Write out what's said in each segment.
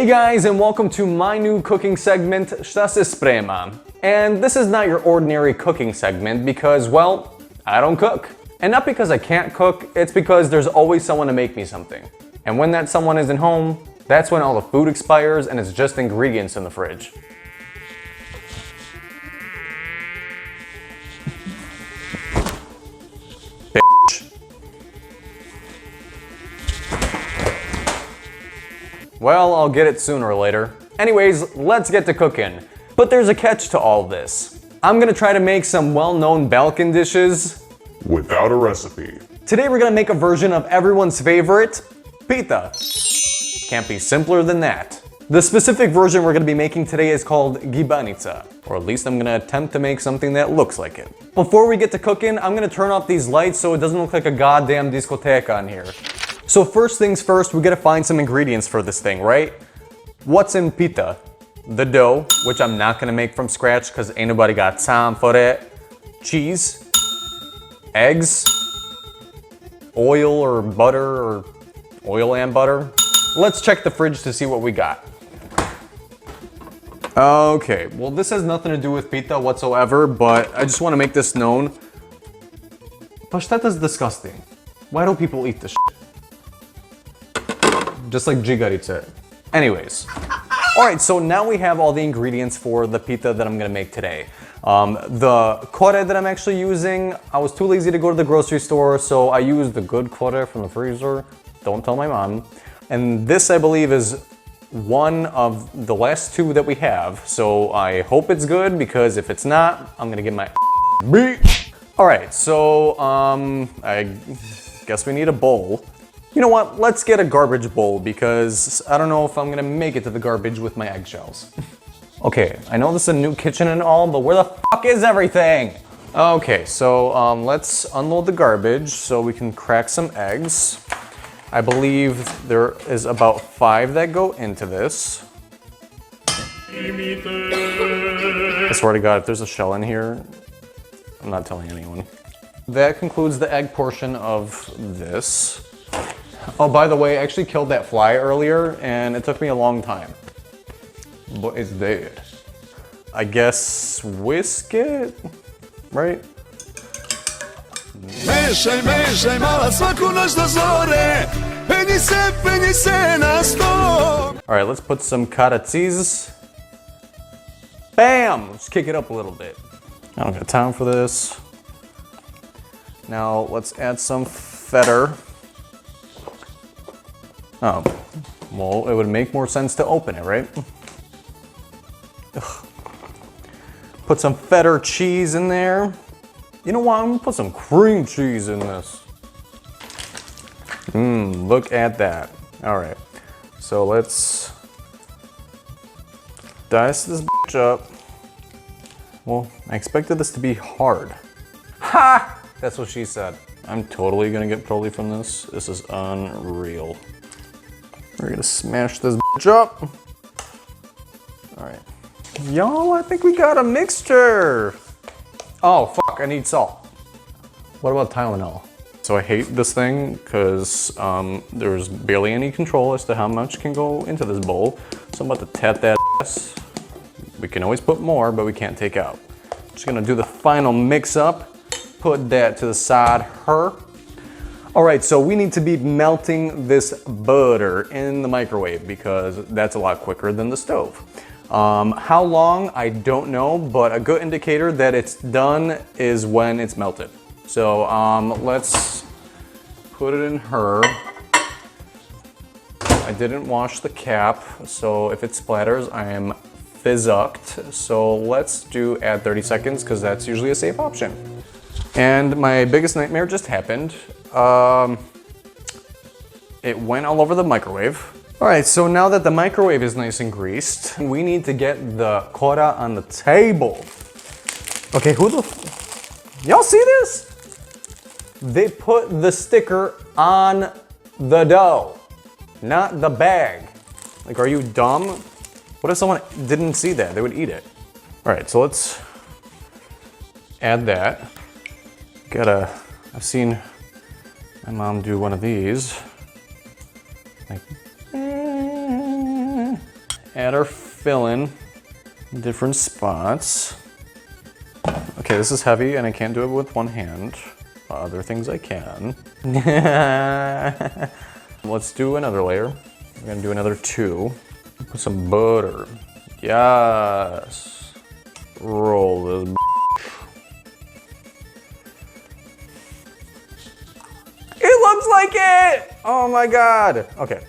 Hey guys, and welcome to my new cooking segment, Šta Se Sprema. And this is not your ordinary cooking segment because, well, I don't cook. And not because I can't cook, it's because there's always someone to make me something. And when that someone isn't home, that's when all the food expires and it's just ingredients in the fridge. Bitch. Well, I'll get it sooner or later. Anyways, let's get to cooking. But there's a catch to all this. I'm gonna try to make some well-known Balkan dishes without a recipe. Today we're gonna make a version of everyone's favorite, Pita. Can't be simpler than that. The specific version we're gonna be making today is called gibanica, or at least I'm gonna attempt to make something that looks like it. Before we get to cooking, I'm gonna turn off these lights so it doesn't look like a goddamn discotheque on here. So first things first, we gotta find some ingredients for this thing, right? What's in pita? The dough, which I'm not gonna make from scratch because ain't nobody got time for that. Cheese, eggs, oil or butter, or oil and butter. Let's check the fridge to see what we got. Okay, well this has nothing to do with pita whatsoever, but I just wanna make this known. Pasteta is disgusting. Why do people eat this shit? Just like gibanica. Anyways. Alright, so now we have all the ingredients for the pita that I'm gonna make today. The cottage that I'm actually using, I was too lazy to go to the grocery store, so I used the good cottage from the freezer. Don't tell my mom. And this, I believe, is one of the last two that we have. So I hope it's good, because if it's not, I'm gonna get my beat. Alright, so I guess we need a bowl. You know what, let's get a garbage bowl because I don't know if I'm gonna make it to the garbage with my eggshells. Okay, I know this is a new kitchen and all, but where the fuck is everything? Okay, so let's unload the garbage so we can crack some eggs. I believe there is about 5 that go into this. I swear to God, if there's a shell in here, I'm not telling anyone. That concludes the egg portion of this. Oh, by the way, I actually killed that fly earlier, and it took me a long time. But it's dead. I guess whisk it, right? Mešaj, mešaj, mala svaku noć do zore. Penji se na sto. Alright, let's put some cottage. Bam! Let's kick it up a little bit. I don't got time for this. Now, let's add some feta. Oh, well, it would make more sense to open it, right? Ugh. Put some feta cheese in there. You know what, I'm gonna put some cream cheese in this. Look at that. All right, so let's dice this bitch up. Well, I expected this to be hard. Ha! That's what she said. I'm totally gonna get pearly from this. This is unreal. We're gonna smash this bitch up. All right. Y'all, I think we got a mixture. Oh, fuck, I need salt. What about Tylenol? So I hate this thing because there's barely any control as to how much can go into this bowl. So I'm about to tap that ass. We can always put more, but we can't take out. Just gonna do the final mix up. Put that to the side, All right, so we need to be melting this butter in the microwave because that's a lot quicker than the stove. How long, I don't know, but a good indicator that it's done is when it's melted. So let's put it in her. I didn't wash the cap, so if it splatters, I am fizzucked. So let's do add 30 seconds because that's usually a safe option. And my biggest nightmare just happened. It went all over the microwave. All right, so now that the microwave is nice and greased, we need to get the cottage on the table. Okay, y'all see this? They put the sticker on the dough, not the bag. Like, are you dumb? What if someone didn't see that? They would eat it. All right, so let's add that. I've seen my mom do one of these. Like, add our filling in different spots. Okay, this is heavy and I can't do it with one hand. Other things I can. Let's do another layer. We're gonna do another 2. Put some butter. Yes. Roll this. It looks like it! Oh my God. Okay.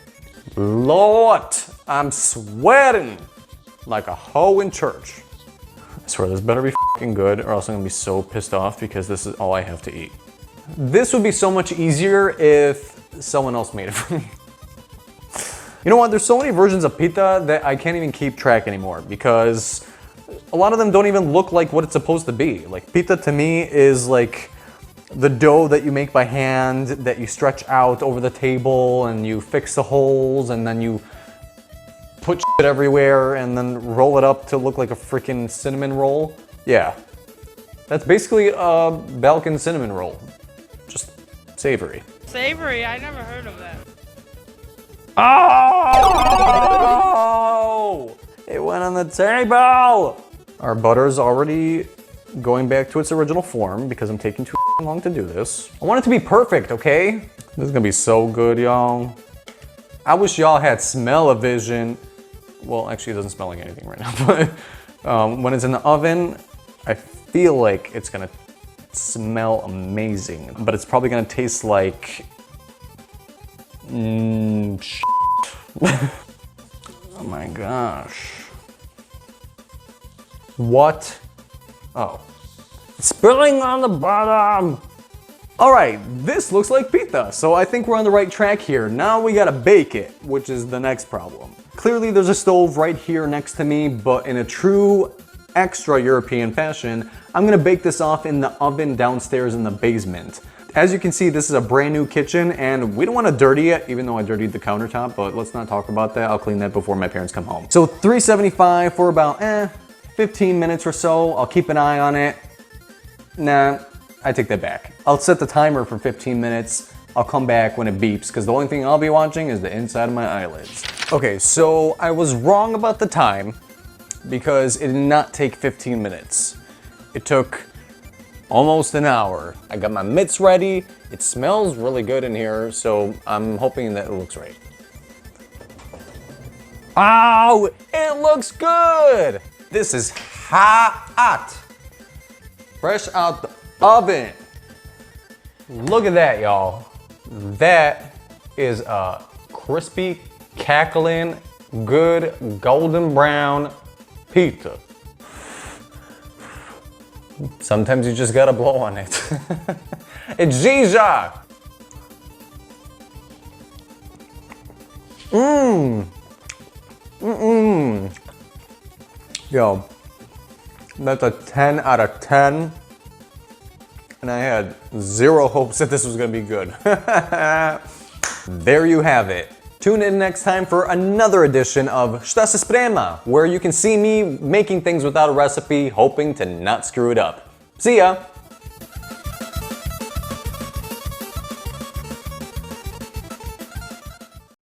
Lord, I'm sweating like a hoe in church. I swear this better be fucking good or else I'm gonna be so pissed off because this is all I have to eat. This would be so much easier if someone else made it for me. You know what, there's so many versions of pita that I can't even keep track anymore because a lot of them don't even look like what it's supposed to be. Like pita to me is like the dough that you make by hand that you stretch out over the table and you fix the holes and then you put shit everywhere and then roll it up to look like a freaking cinnamon roll. Yeah, that's basically a Balkan cinnamon roll, just savory. Savory? I never heard of that. Oh! It went on the table! Our butter's already going back to its original form because I'm taking too long to do this. I want it to be perfect, okay? This is gonna be so good, y'all. I wish y'all had smell-o-vision. Well, actually it doesn't smell like anything right now, but when it's in the oven, I feel like it's gonna smell amazing, but it's probably gonna taste like shit. Oh my gosh. What? Oh. Spilling on the bottom! Alright, this looks like pita, so I think we're on the right track here. Now we gotta bake it, which is the next problem. Clearly there's a stove right here next to me, but in a true extra European fashion, I'm gonna bake this off in the oven downstairs in the basement. As you can see, this is a brand new kitchen and we don't wanna dirty it, even though I dirtied the countertop, but let's not talk about that. I'll clean that before my parents come home. So 375 for about 15 minutes or so. I'll keep an eye on it. Nah, I take that back. I'll set the timer for 15 minutes. I'll come back when it beeps because the only thing I'll be watching is the inside of my eyelids. Okay, so I was wrong about the time because it did not take 15 minutes. It took almost an hour. I got my mitts ready. It smells really good in here, so I'm hoping that it looks right. Oh, it looks good! This is hot. Fresh out the oven. Look at that, y'all. That is a crispy, cackling, good golden brown pita. Sometimes you just gotta blow on it. It's Zizia! Yo, that's a 10 out of 10. And I had zero hopes that this was gonna be good. There you have it. Tune in next time for another edition of Šta Se Sprema, where you can see me making things without a recipe, hoping to not screw it up. See ya!